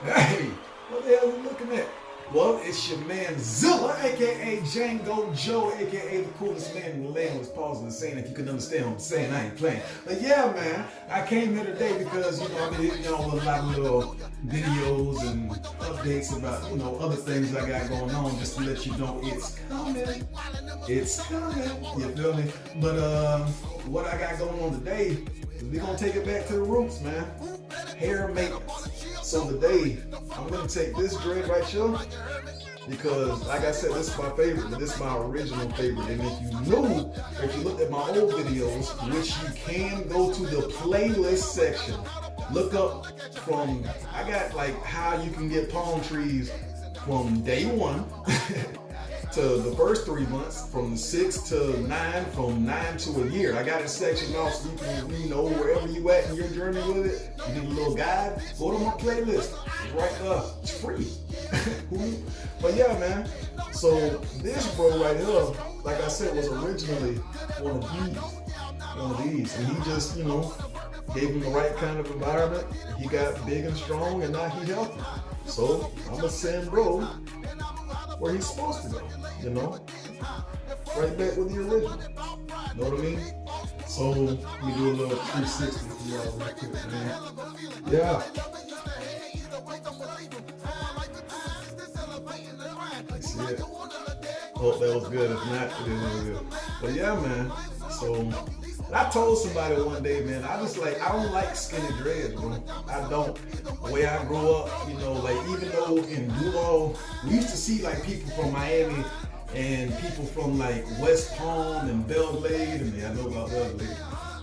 Hey, what the hell are you looking at? Well, it's your man Zilla, aka Django'JoE, aka the coolest man in the land. Was pausing and saying, if you can understand what I'm saying, I ain't playing. But yeah, man, I came here today because, I've been hitting y'all with a lot of little videos and updates about, other things I got going on, just to let you know it's coming. It's coming. You feel me? But what I got going on today is we're gonna take it back to the roots, man. Hair maintenance. So today, I'm gonna take this dread right here because, like I said, this is my favorite, but this is my original favorite. And if you looked at my old videos, which you can go to the playlist section, look up I got like how you can get palm trees from day one to the first 3 months, from 6 to 9, from 9 to a year. I got it sectioned off so you can, wherever you at in your journey with it, you need a little guide, go to my playlist. It's right there. It's free. But yeah, man. So this bro right here, like I said, was originally one of these. And he just, gave him the right kind of environment. He got big and strong, and now he healthy. So I'm gonna send bro where he's supposed to go, right back with the original. Know what I mean? So we do a little 360 for y'all real quick, man. Yeah. I see it. Hope that was good. If not, it didn't good. But yeah, man. So I told somebody one day, man, I don't like skinny dreads, bro. I don't. The way I grew up, even though in Duval, we used to see like people from Miami and people from like West Palm and Belle Glade, and I know about Belle Glade.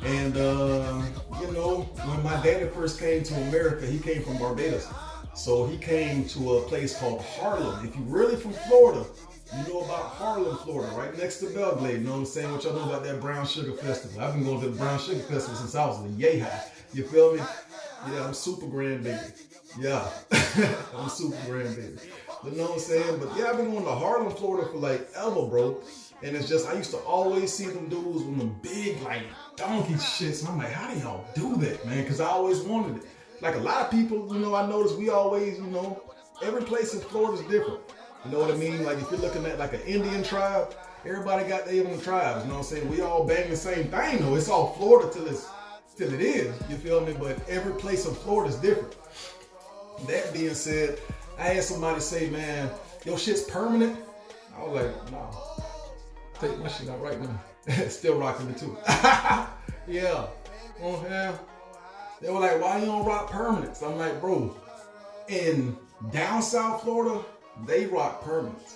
And, when my daddy first came to America, he came from Barbados. So he came to a place called Harlem. If you're really from Florida, you know about Harlem, Florida, right next to Belle Glade. You know what I'm saying? What y'all know about that Brown Sugar Festival? I've been going to the Brown Sugar Festival since I was a yay high. You feel me? Yeah, I'm super grandbaby. Yeah, I'm super grandbaby. You know what I'm saying? But yeah, I've been going to Harlem, Florida for like ever, bro. And it's just, I used to always see them dudes with them big, like, donkey shits. And I'm like, how do y'all do that, man? Because I always wanted it. Like a lot of people, I noticed we always, every place in Florida is different. You know what I mean? Like if you're looking at like an Indian tribe, everybody got their own tribes. You know what I'm saying? We all bang the same thing though. It's all Florida till it is. You feel me? But every place in Florida is different. That being said, I had somebody say, man, your shit's permanent. I was like, no. Take my shit out right now. Still rocking it too. Yeah. Oh yeah. They were like, why you don't rock permanents? I'm like, bro, in down south Florida, they rock permanents.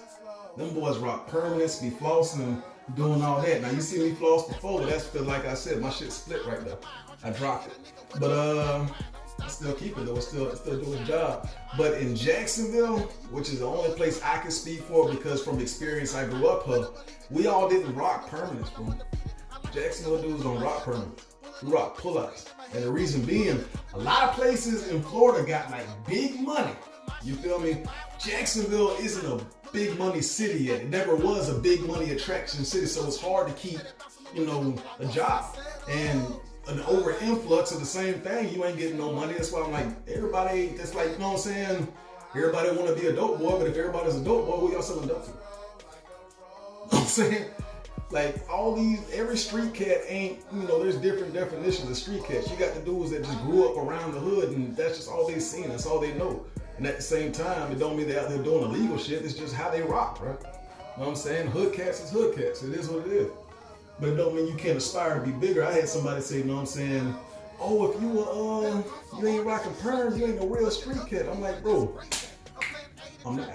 Them boys rock permanents, be flossing and doing all that. Now you see me floss before, but that's because, like I said, my shit split right there. I dropped it. But I still keep it though. It's still doing its job. But in Jacksonville, which is the only place I can speak for because from experience I grew up here, we all didn't rock permanents, bro. Jacksonville dudes don't rock permanents. We rock pull-ups. And the reason being, a lot of places in Florida got like big money. You feel me? Jacksonville isn't a big money city yet. It never was a big money attraction city, so it's hard to keep, a job. And an over influx of the same thing, you ain't getting no money. That's why I'm like, everybody, that's like, you know what I'm saying? Everybody want to be a dope boy, but if everybody's a dope boy, who y'all selling dope to? You know what I'm saying? Like every street cat ain't, there's different definitions of street cats. You got the dudes that just grew up around the hood and that's just all they seen, that's all they know. And at the same time, it don't mean they're out there doing illegal shit, it's just how they rock, right? You know what I'm saying? Hood cats is hood cats, it is what it is. But it don't mean you can't aspire to be bigger. I had somebody say, you know what I'm saying, oh, if you ain't rocking perms, you ain't no real street cat. I'm like, bro, I'm not.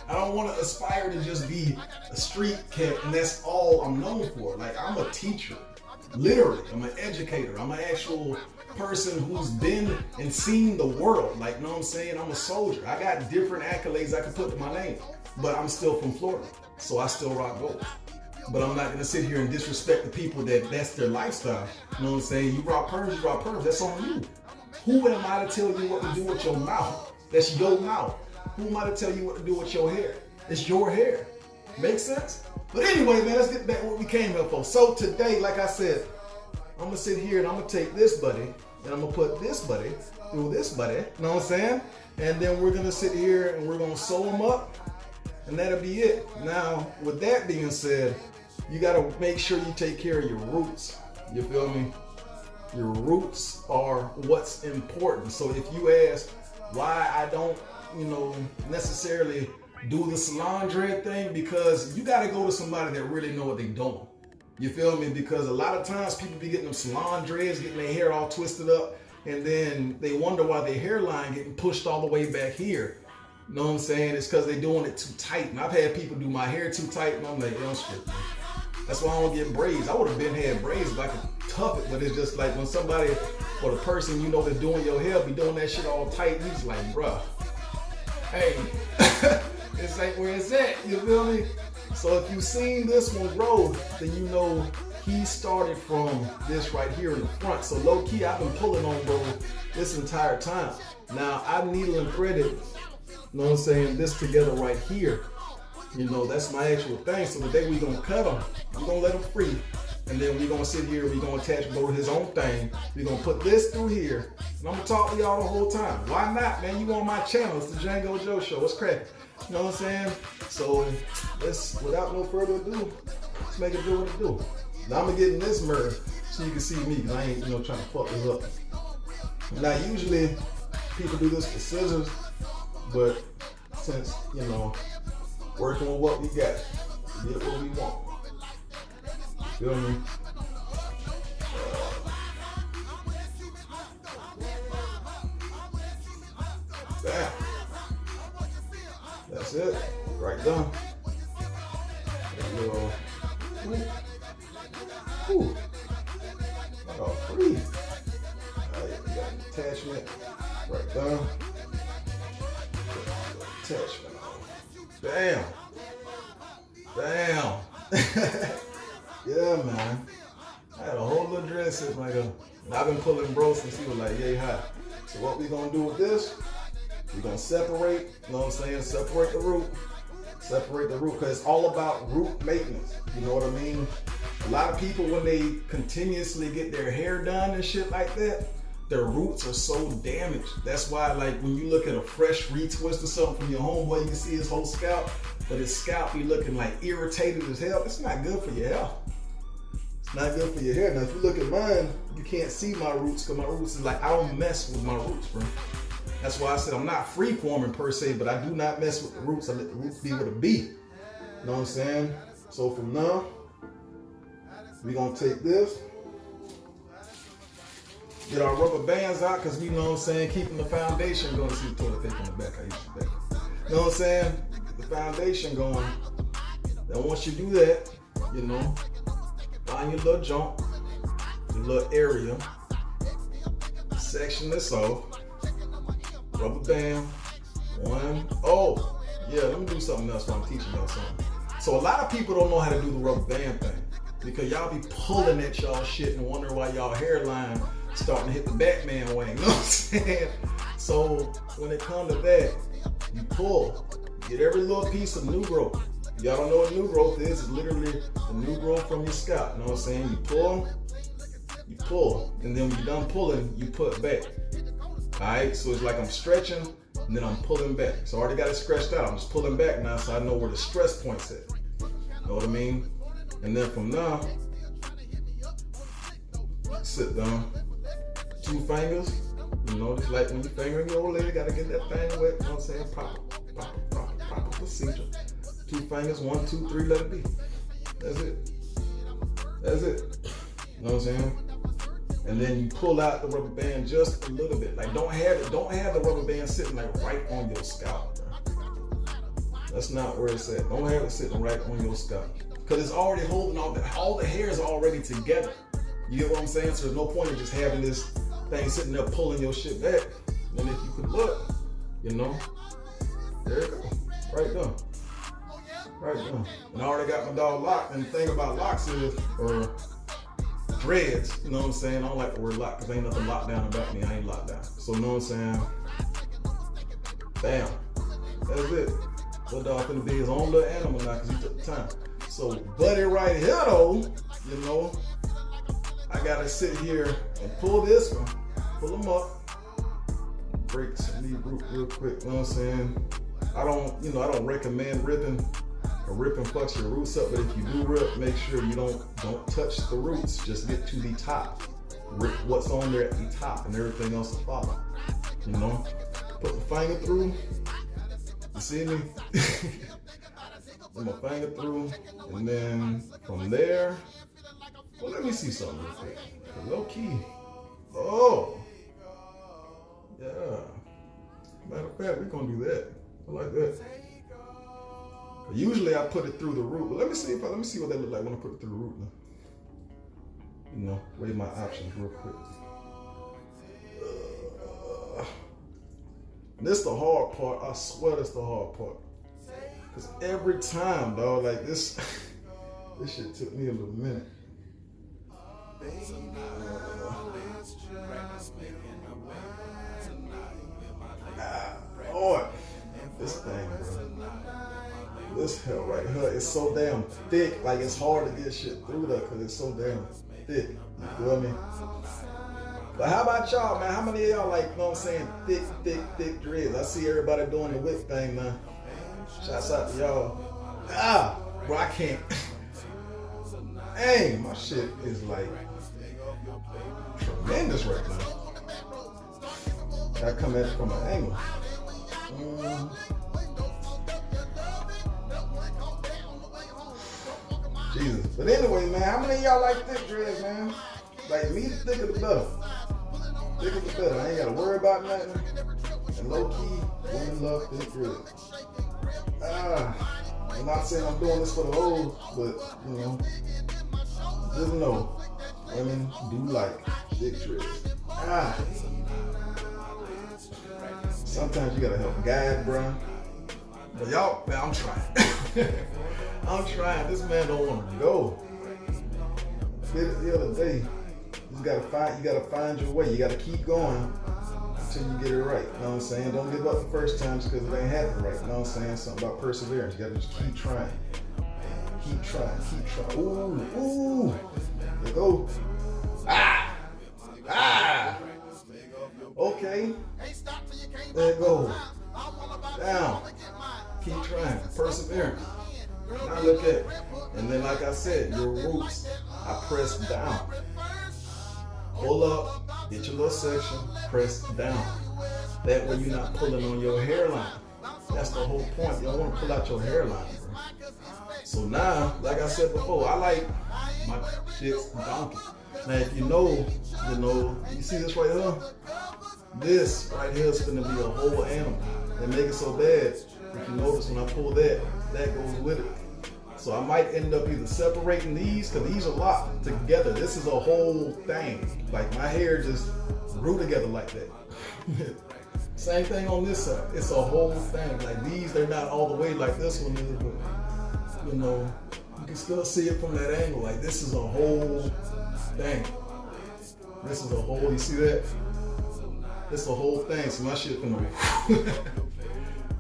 I don't want to aspire to just be a street cat and that's all I'm known for. Like, I'm a teacher. Literally, I'm an educator. I'm an actual person who's been and seen the world. Like, you know what I'm saying? I'm a soldier. I got different accolades I can put to my name. But I'm still from Florida, so I still rock gold. But I'm not going to sit here and disrespect the people that's their lifestyle. You know what I'm saying? You rock perms, that's on you. Who am I to tell you what to do with your mouth? That's your mouth. Who am I to tell you what to do with your hair? It's your hair. Make sense? But anyway, man, let's get back to what we came here for. So today, like I said, I'm going to sit here and I'm going to take this buddy and I'm gonna put this buddy through this buddy, you know what I'm saying? And then we're gonna sit here and we're gonna sew them up, and that'll be it. Now, with that being said, you gotta make sure you take care of your roots. You feel me? Your roots are what's important. So if you ask why I don't, necessarily do the salon dread thing, because you gotta go to somebody that really know what they're doing. You feel me? Because a lot of times people be getting them salon dreads, getting their hair all twisted up, and then they wonder why their hairline getting pushed all the way back here. You know what I'm saying? It's because they're doing it too tight. And I've had people do my hair too tight, and I'm like, shit, man. That's why I don't get braids. I would have been had braids if I could tough it, but it's just like when somebody or the person that's doing your hair be doing that shit all tight, you just like, bruh, hey, this ain't where it's at, you feel me? So if you've seen this one grow, then you know he started from this right here in the front. So low key, I've been pulling on bro this entire time. Now I needle and threaded, you know what I'm saying, this together right here. That's my actual thing. So today we gonna cut him, we're gonna let him free. And then we're gonna sit here, we're gonna attach bro to his own thing. We're gonna put this through here. And I'm gonna talk to y'all the whole time. Why not, man? You on my channel, it's the Django'JoE show, it's cracking. You know what I'm saying? So let's, without no further ado, let's make it do what it do. Now I'm gonna get in this mirror so you can see me, because I ain't trying to fuck this up. Now usually people do this with scissors, but since, working with what we got, we get what we want. Feel me? Bam. That's it. Right done. Ooh. Got all free. Alright, you got an attachment. Right done. Attachment on. Bam. Bam. Yeah, man. I had a whole little dread sitting right there. And I've been pulling bro since he was like yay high. So what we gonna do with this, we're gonna separate, you know what I'm saying? Separate the root. Separate the root, because it's all about root maintenance. You know what I mean? A lot of people, when they continuously get their hair done and shit like that, their roots are so damaged. That's why, like, when you look at a fresh retwist or something from your homeboy, you can see his whole scalp, but his scalp be looking like irritated as hell. It's not good for your hair. It's not good for your hair. Now, if you look at mine, you can't see my roots, because my roots is like, I don't mess with my roots, bro. That's why I said I'm not free-forming per se, but I do not mess with the roots. I let the roots be what it be. You know what I'm saying? So from now, we're gonna take this, get our rubber bands out, because we, you know what I'm saying, keeping the foundation going. See the toilet paper in the back, I used to back. You know what I'm saying? Get the foundation going. Then once you do that, find your little jump, your little area, section this off, rubber band, one. Oh, yeah, let me do something else while I'm teaching y'all something. So a lot of people don't know how to do the rubber band thing, because y'all be pulling at y'all shit and wondering why y'all hairline starting to hit the Batman wing, you know what I'm saying? So when it comes to that, you pull, get every little piece of new growth. Y'all don't know what new growth is. It's literally the new growth from your scalp, you know what I'm saying? You pull, and then when you're done pulling, you put back. Alright, so it's like I'm stretching, and then I'm pulling back. So I already got it stretched out. I'm just pulling back now, so I know where the stress point's at. You know what I mean? And then from now, sit down. 2 fingers, just like when you're fingering your old lady, gotta get that thing wet, you know what I'm saying? Proper procedure. 2 fingers, 1, 2, 3, let it be. That's it. That's it. You know what I'm saying? And then you pull out the rubber band just a little bit. Like don't have the rubber band sitting like right on your scalp, bro. That's not where it's at. Don't have it sitting right on your scalp, because it's already holding all the hairs are already together. You get what I'm saying? So there's no point in just having this thing sitting there pulling your shit back. And if you could look, there you go. Right there. Right there. And I already got my dog locked. And the thing about locks is, or dreads, you know what I'm saying? I don't like the word lock, because ain't nothing locked down about me. I ain't locked down. So you know what I'm saying? Bam. That's it. Little dog finna be his own little animal now, because he took the time. So buddy right here though, I gotta sit here and pull this one. pull them up, break some of these roots real quick, you know what I'm saying? I don't recommend ripping. Ripping fucks your roots up, but if you do rip, make sure you don't touch the roots. Just get to the top. Rip what's on there at the top, and everything else will follow. You know, put the finger through. You see me? Put my finger through, and then from there, well, let me see something real quick. Low key. Oh, yeah. Matter of fact, we're gonna do that. I like that. Usually I put it through the root, but let me see what that look like when I put it through the root now. You know, weigh my options real quick. This the hard part. I swear that's the hard part. Cause every time, dog, like this, this shit took me a little minute. Lord, this thing, bro. This hell right here is so damn thick, like it's hard to get shit through there because it's so damn thick. You feel me? But how about y'all, man? How many of y'all like, you know what I'm saying, thick dreads? I see everybody doing the whip thing now. Shouts out to y'all. Bro, I can't. Dang, my shit is like tremendous right now. I come at it from an angle. Jesus. But anyway, man, how many of y'all like thick dreads, man? Like me, the thicker the better. Thicker the better. I ain't gotta worry about nothing. And low key, women love thick dreads. I'm not saying I'm doing this for the hoes, but you know, just know women do like thick dreads. Sometimes you gotta help guide, bro. But y'all, man, I'm trying. I'm trying. This man don't want to go. Did it the other day. You gotta find your way. You gotta keep going until you get it right. You know what I'm saying? Don't give up the first time just because it ain't happening right. You know what I'm saying? Something about perseverance. You gotta just keep trying. Keep trying. Keep trying. Ooh. There you go. Okay. There you go. Down. Keep trying. Perseverance. Now look at it. And then like I said, your roots, I press down. Pull up, get your little section, press down. That way you're not pulling on your hairline. That's the whole point. You don't want to pull out your hairline, bro. So now, like I said before, I like my shit's donkey. Now if you know, you see this right here? This right here is gonna be a whole animal. They make it so bad. If you notice when I pull that goes with it. So I might end up either separating these, because these are locked together. This is a whole thing. Like my hair just grew together like that. Same thing on this side. It's a whole thing. Like these, they're not all the way like this one is, but you know, you can still see it from that angle. Like this is a whole thing. This is a whole, you see that? It's a whole thing. So my shit finna be.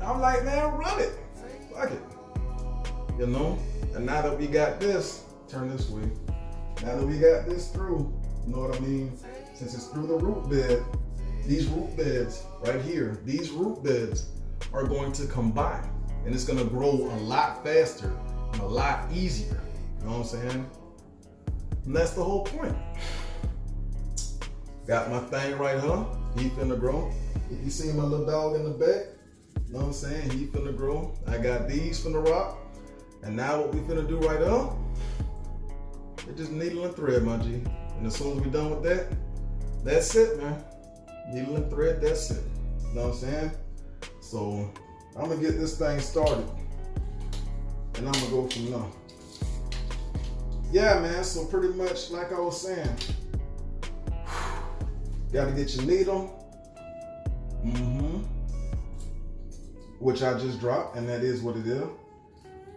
I'm like, man, run it. Fuck it. You know? And now that we got this, turn this way. Now that we got this through, you know what I mean? Since it's through the root bed, these root beds right here, these root beds are going to combine. And it's gonna grow a lot faster and a lot easier. You know what I'm saying? And that's the whole point. Got my thing right here. He finna grow. If you see my little dog in the back, you know what I'm saying? He finna grow. I got these finna rock. And now what we finna do right up, it's just needle and thread, my G. And as soon as we done with that, that's it, man. Needle and thread, that's it. You know what I'm saying? So I'm gonna get this thing started. And I'm gonna go from there. Yeah, man, so pretty much like I was saying, gotta get your needle. Which I just dropped, and that is what it is.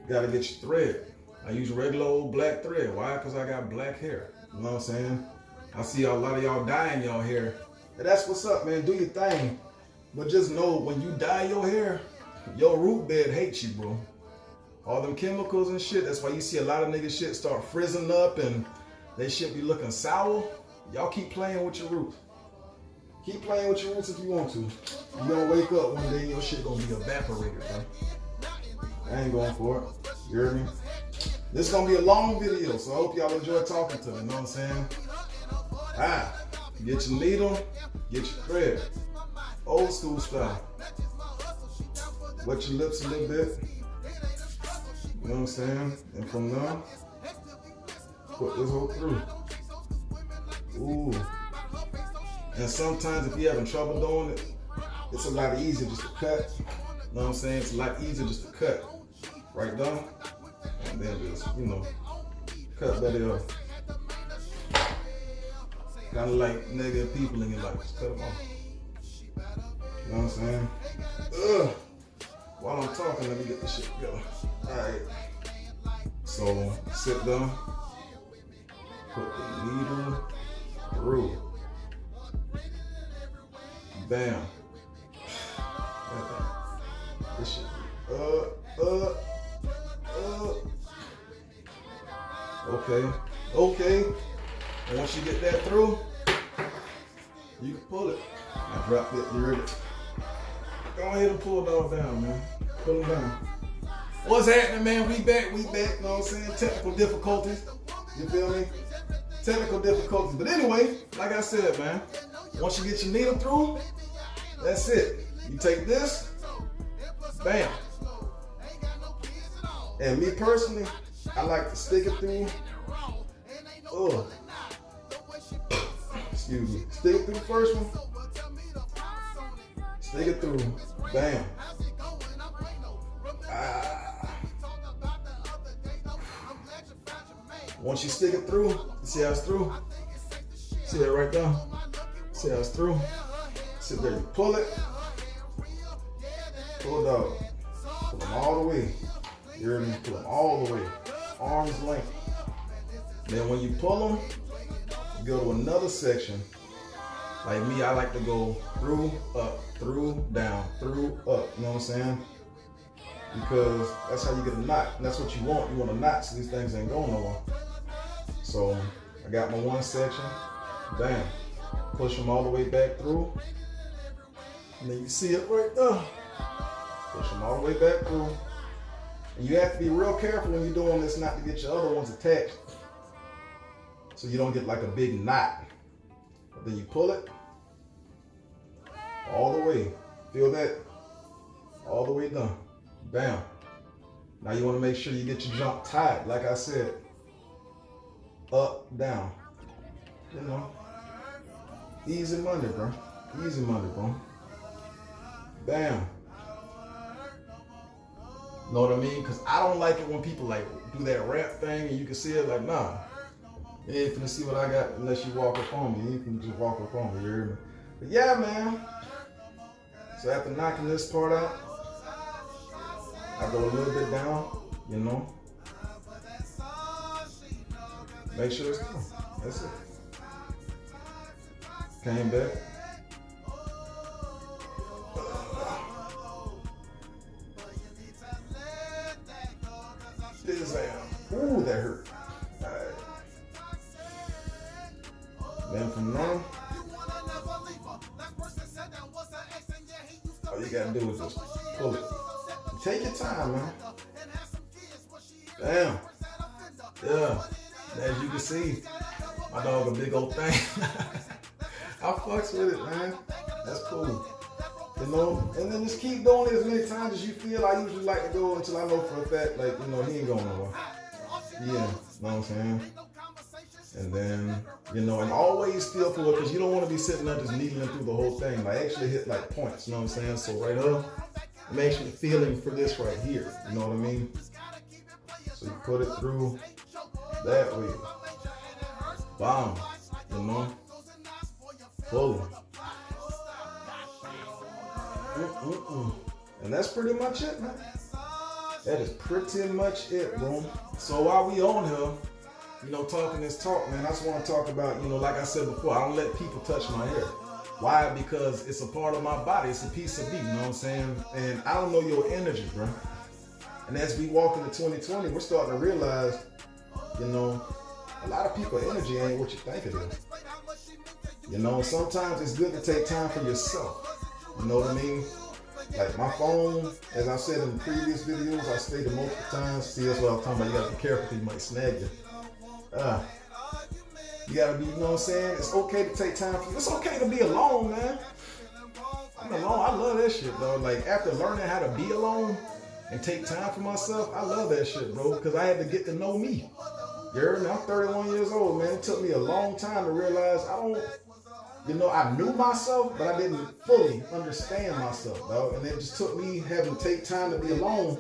Gotta get your thread. I use regular old black thread. Why? Because I got black hair. You know what I'm saying? I see a lot of y'all dyeing y'all hair. And that's what's up, man. Do your thing. But just know when you dye your hair, your root bed hates you, bro. All them chemicals and shit. That's why you see a lot of niggas shit start frizzing up and they shit be looking sour. Y'all keep playing with your roots. Keep playing with your roots if you want to. You're gonna wake up one day and your shit gonna be evaporated, bro. I ain't going for it. You hear me? This is gonna be a long video, so I hope y'all enjoy talking to me, you know what I'm saying? Get your needle, get your thread. Old school style. Wet your lips a little bit. You know what I'm saying? And from there, put this whole through. Ooh. And sometimes if you're having trouble doing it, it's a lot easier just to cut. You know what I'm saying? It's a lot easier just to cut. Right down. And then just, you know, cut that off. Kind of like negative people in your life. Just cut them off. You know what I'm saying? While I'm talking, let me get this shit together. Alright. So, sit down. Put the needle through. Bam. This shit. Okay. And once you get that through, you can pull it. I dropped it, you heard it. Go ahead and pull it all down, man. Pull it down. What's happening, man? We back, you know what I'm saying? Technical difficulties. You feel me? Technical difficulties. But anyway, like I said, man, once you get your needle through, that's it. You take this, bam. And me personally, I like to stick it through. Excuse me. Stick it through the first one. Stick it through. Bam. Once you stick it through, you see how it's through? See that right there? See how it's through? Sit there, you pull it. Pull it out. Pull them all the way. You hear me? Pull them all the way. Arm's length. Then when you pull them, you go to another section. Like me, I like to go through, up, through, down, through, up. You know what I'm saying? Because that's how you get a knot. And that's what you want. You want a knot so these things ain't going nowhere. So I got my one section. Bam. Push them all the way back through. And then you see it right there. Push them all the way back through. And you have to be real careful when you're doing this not to get your other ones attached. So you don't get like a big knot. But then you pull it all the way. Feel that? All the way down. Bam. Now you want to make sure you get your jump tight. Like I said, up, down. You know, easy money, bro. Easy money, bro. Bam. Know what I mean? Because I don't like it when people like do that rap thing and you can see it like, nah. You ain't finna see what I got unless you walk up on me. You ain't finna just walk up on me, you hear me? But yeah, man. So after knocking this part out, I go a little bit down, you know. Make sure it's through. That's it. Came back. This ooh, that hurt. Alright. Then from there, all you gotta do is just pull it. Take your time, man. Damn. Yeah. As you can see, my dog a big old thing. I fucks with it, man. That's cool. You know, and then just keep doing it as many times as you feel. I usually like to go until I know for a fact, like, you know, he ain't going nowhere. Yeah, you know what I'm saying? And then, you know, and always feel for it, because you don't want to be sitting there just needling through the whole thing. Like, actually hit like points, you know what I'm saying? So right here, I'm actually feeling for this right here. You know what I mean? So you put it through that way. Bam. You know? Pull it. And that's pretty much it, man. That is pretty much it, bro. So while we on here, you know, talking this talk, man, I just want to talk about, you know, like I said before, I don't let people touch my hair. Why? Because it's a part of my body. It's a piece of me, you know what I'm saying? And I don't know your energy, bro. And as we walk into 2020, we're starting to realize, you know, a lot of people's energy ain't what you think it is. You know, sometimes it's good to take time for yourself. You know what I mean? Like my phone, as I said in the previous videos, I stated multiple times. See, that's what I'm talking about. You gotta be careful because you might snag you. You gotta be, you know what I'm saying? It's okay to take time for you. It's okay to be alone, man. I'm alone. I love that shit, though. Like after learning how to be alone and take time for myself, I love that shit, bro. Because I had to get to know me. You heard me? I'm 31 years old, man. It took me a long time to realize I knew myself, but I didn't fully understand myself, dog. And it just took me having to take time to be alone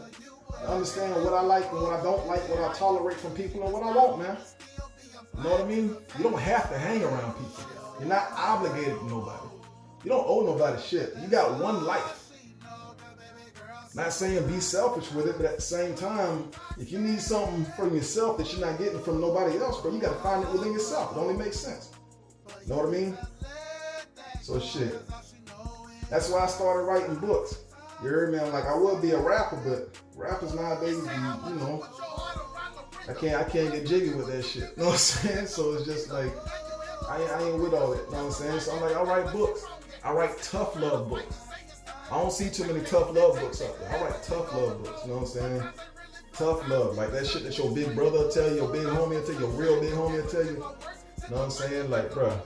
to understand what I like and what I don't like, what I tolerate from people and what I want, man. You know what I mean? You don't have to hang around people. You're not obligated to nobody. You don't owe nobody shit. You got one life. Not saying be selfish with it, but at the same time, if you need something from yourself that you're not getting from nobody else, bro, you got to find it within yourself. It only makes sense. You know what I mean? So shit. That's why I started writing books. You heard me? I'm like, I would be a rapper, but rappers nowadays, you know, I can't get jiggy with that shit. You know what I'm saying? So it's just like, I ain't with all that. You know what I'm saying? So I'm like, I write books. I write tough love books. I don't see too many tough love books out there. I write tough love books. You know what I'm saying? Tough love. Like that shit that your big brother will tell you, your big homie will tell you, your real big homie will tell you. You know what I'm saying? Like, bruh,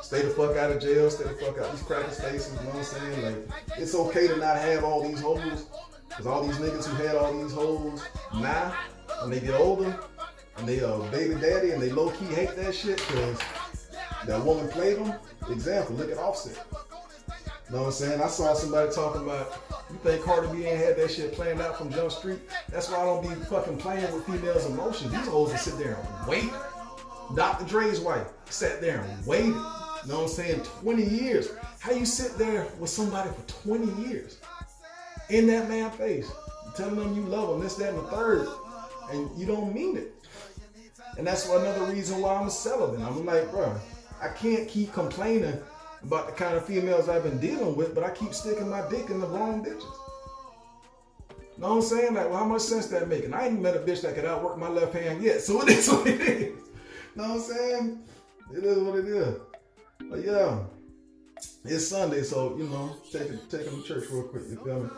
stay the fuck out of jail. Stay the fuck out of these cracker spaces. You know what I'm saying? Like, it's okay to not have all these hoes. Because all these niggas who had all these hoes, now, when they get older, and they baby daddy, and they low-key hate that shit because that woman played them. Example, look at Offset. You know what I'm saying? I saw somebody talking about, you think Cardi B ain't had that shit planned out from Jump Street? That's why I don't be fucking playing with females' emotions. These hoes will sit there and wait. Dr. Dre's wife sat there and waited. You know what I'm saying? 20 years. How you sit there with somebody for 20 years? In that man's face. Telling them you love them, this, that, and the third. And you don't mean it. And that's another reason why I'm celibate. I'm like, bro, I can't keep complaining about the kind of females I've been dealing with, but I keep sticking my dick in the wrong bitches. You know what I'm saying? Like, well, how much sense that making? I ain't met a bitch that could outwork my left hand yet, so it is what it is. You know what I'm saying? It is what it is. But yeah, it's Sunday, so, you know, take him to church real quick, you feel me?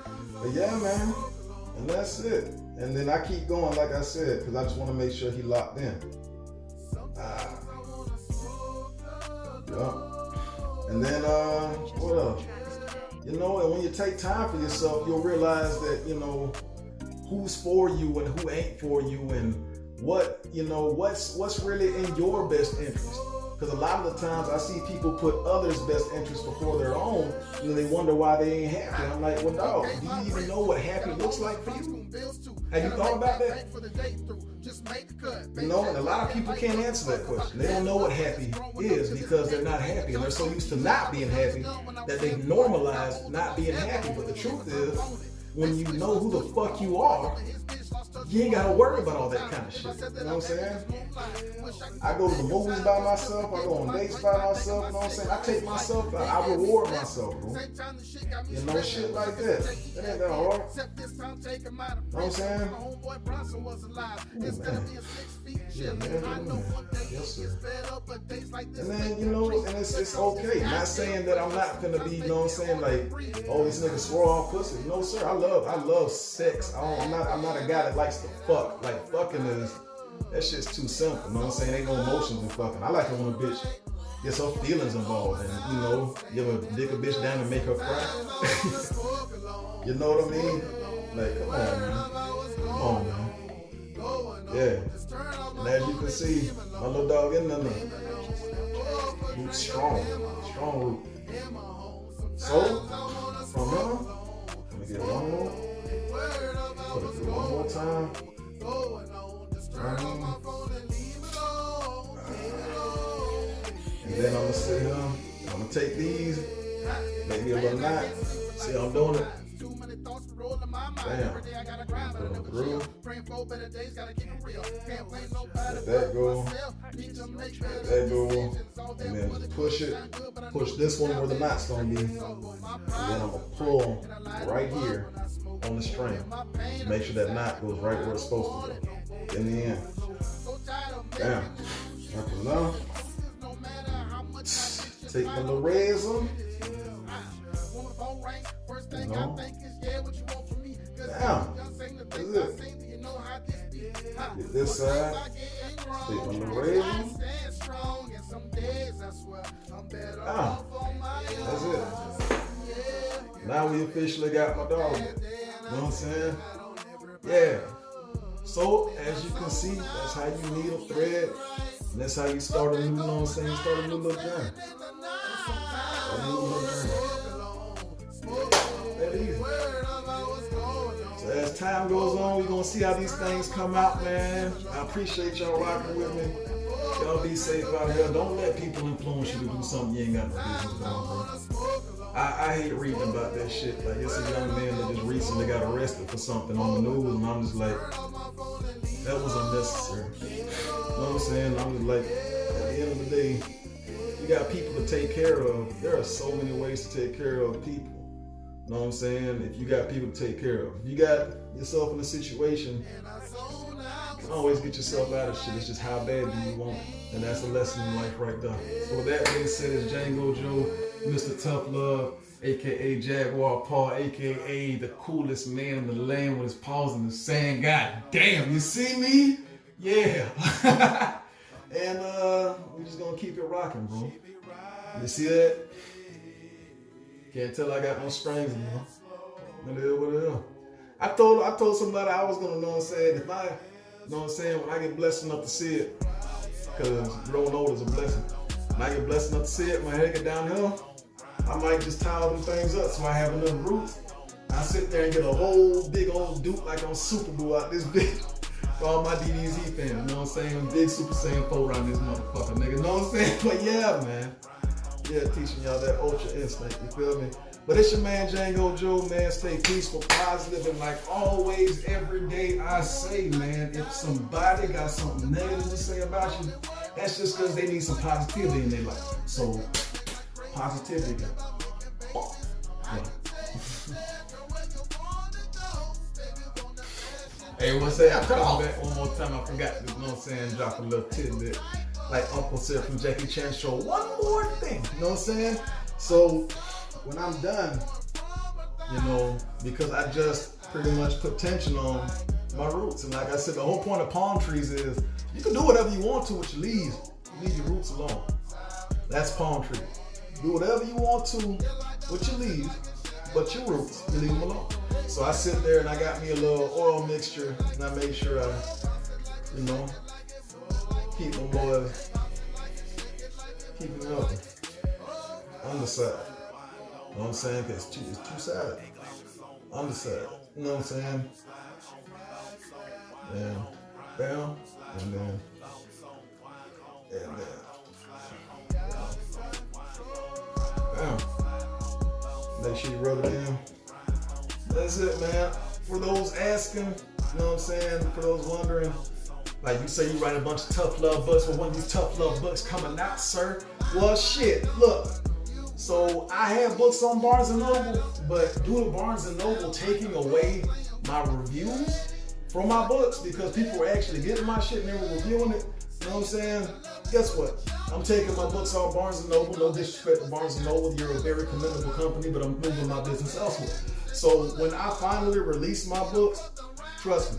But yeah, man, and that's it. And then I keep going, like I said, because I just want to make sure he locked in. Yeah. And then, what else? You know, and when you take time for yourself, you'll realize that, you know, who's for you and who ain't for you, and what, you know, what's really in your best interest. Because a lot of the times I see people put others' best interests before their own, and then they wonder why they ain't happy. I'm like, well, dog, do you even know what happy looks like for you? Have you thought about that? You know, and a lot of people can't answer that question. They don't know what happy is because they're not happy, and they're so used to not being happy that they normalize not being happy. But the truth is, when you know who the fuck you are, you ain't gotta worry about all that kind of shit. You know what I'm saying? I go to the movies by myself. I go on dates by myself. You know what I'm saying? I take myself out. I reward myself, bro. You know, shit like that. That ain't that hard. You know what I'm saying? Ooh, man. Yeah, man. Yes, sir. And then, you know, and it's okay. Not saying that I'm not gonna be, you know what I'm saying, like, oh, this nigga swore off pussy. No, sir. I love sex. I'm not a guy that likes to fuck. Like, fucking is, that shit's too simple. You know what I'm saying? Ain't no emotions in fucking. I like it when a bitch gets her feelings involved and, you know, you ever dick a bitch down and make her cry. You know what I mean? Like, come on, man. Come on, man. Yeah. And as you can see, my little dog in there. Root strong. Strong root. So, from here, let me get one more. Put it through one more time. And then I'm gonna sit here. I'm gonna take these, make me a little knot. See how I'm doing it? Bam. Put them through. Let that go. Let that go. And then push it. Push this one where the knot's gonna be. And then I'm gonna pull right here on the string. Make sure that knot goes right where it's supposed to go. In the end. Bam. After now. Take my little reds on. You know? Damn. That's it. Get this side. Take my little reds on. Damn. That's it. Now we officially got my dog. You know what I'm saying? Yeah. So, as you can see, that's how you needle thread. And that's how you start a new, you know what I'm saying? Start a new little journey. That easy. So as time goes on, we're going to see how these things come out, man. I appreciate y'all rocking with me. Y'all be safe out here. Don't let people influence you to do something you ain't got no business doing, bro. I hate reading about that shit. Like, it's a young man that just recently got arrested for something on the news, and I'm just like, that was unnecessary. You know what I'm saying? I'm just like, at the end of the day, you got people to take care of. There are so many ways to take care of people. You know what I'm saying? If you got people to take care of. If you got yourself in a situation, you can always get yourself out of shit. It's just how bad do you want it? And that's a lesson in life right there. So with that being said, it's Django'JoE, Mr. Tough Love, aka Jaguar Paul, aka the coolest man in the land with his paws in the sand. God damn, you see me? Yeah. And we're just gonna keep it rocking, bro. You see that? Can't tell I got no strings, man. What the hell, what the hell? I told somebody I was gonna, know what I'm saying, if I, you know what I'm saying, when I get blessed enough to see it, because growing old is a blessing. When I get blessed enough to see it, my head get downhill, I might just tie all them things up so I have enough roots. I sit there and get a whole big old dupe like I'm Super Boo out this bitch. For all my DDZ fans, you know what I'm saying? I'm big Super Saiyan 4 around this motherfucker, nigga. You know what I'm saying? But yeah, man. Yeah, teaching y'all that ultra instinct, you feel me? But it's your man Django'JoE, man. Stay peaceful, positive, and like always, every day I say, man, if somebody got something negative to say about you, that's just because they need some positivity in their life. So, positivity. Yeah. Hey, what's that? I'm coming back one more time. I forgot, you know what I'm saying? Drop a little tidbit. Like Uncle said from Jackie Chan's show, one more thing, you know what I'm saying? So when I'm done, you know, because I just pretty much put tension on my roots. And like I said, the whole point of palm trees is you can do whatever you want to with your leaves. You leave your roots alone. That's palm tree. Do whatever you want to with your leaves, but your roots, you leave them alone. So I sit there and I got me a little oil mixture and I make sure I, you know, keep my boys, keep them healthy. Underside. You know what I'm saying? Because it's two-sided. Underside. You know what I'm saying? And down, and then, down. Make sure you rub it in. That's it, man. For those asking, you know what I'm saying? For those wondering, like you say you write a bunch of tough love books, but when these tough love books coming out, sir? Well, shit, look. So I have books on Barnes & Noble, but due to Barnes & Noble taking away my reviews from my books because people were actually getting my shit and they were reviewing it, you know what I'm saying? Guess what? I'm taking my books off Barnes & Noble. No disrespect to Barnes & Noble. You're a very commendable company, but I'm moving my business elsewhere. So when I finally release my books, trust me,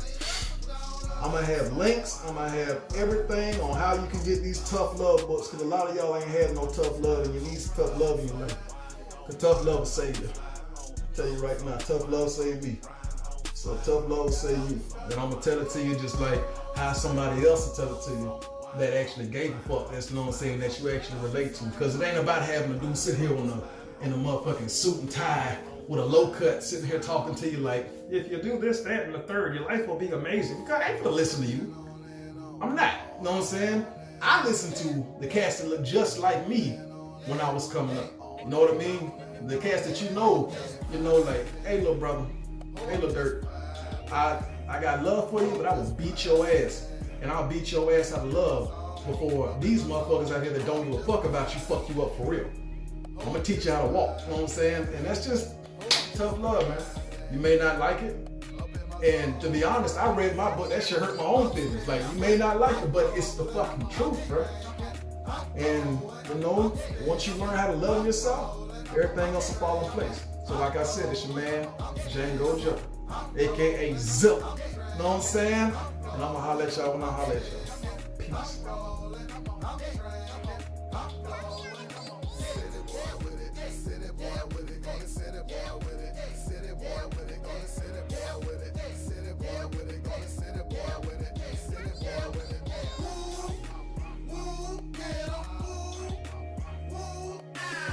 I'm going to have links. I'm going to have everything on how you can get these tough love books because a lot of y'all ain't had no tough love and you need some tough love in your life. Because tough love will save you. I'll tell you right now, tough love saved me. So tough love will save you. And I'm going to tell it to you just like how somebody else will tell it to you that actually gave a fuck. That's, you know what I'm saying, that you actually relate to. Because it ain't about having a dude sit here in a motherfucking suit and tie with a low cut sitting here talking to you like, if you do this, that, and the third, your life will be amazing. Because I ain't gonna listen to you. I'm not. You know what I'm saying? I listened to the cast that looked just like me when I was coming up. You know what I mean? The cast that you know, like, hey little brother, hey little dirt, I got love for you, but I will beat your ass. And I'll beat your ass out of love before these motherfuckers out here that don't give a fuck about you fuck you up for real. I'm gonna teach you how to walk, you know what I'm saying? And that's just tough love, man. You may not like it. And to be honest, I read my book, that shit hurt my own feelings. Like, you may not like it, but it's the fucking truth, bro. And you know, once you learn how to love yourself, everything else will fall in place. So like I said, it's your man, Django'JoE, aka Zip. Know what I'm saying? And I'm gonna holler at y'all when I holler at y'all. Peace.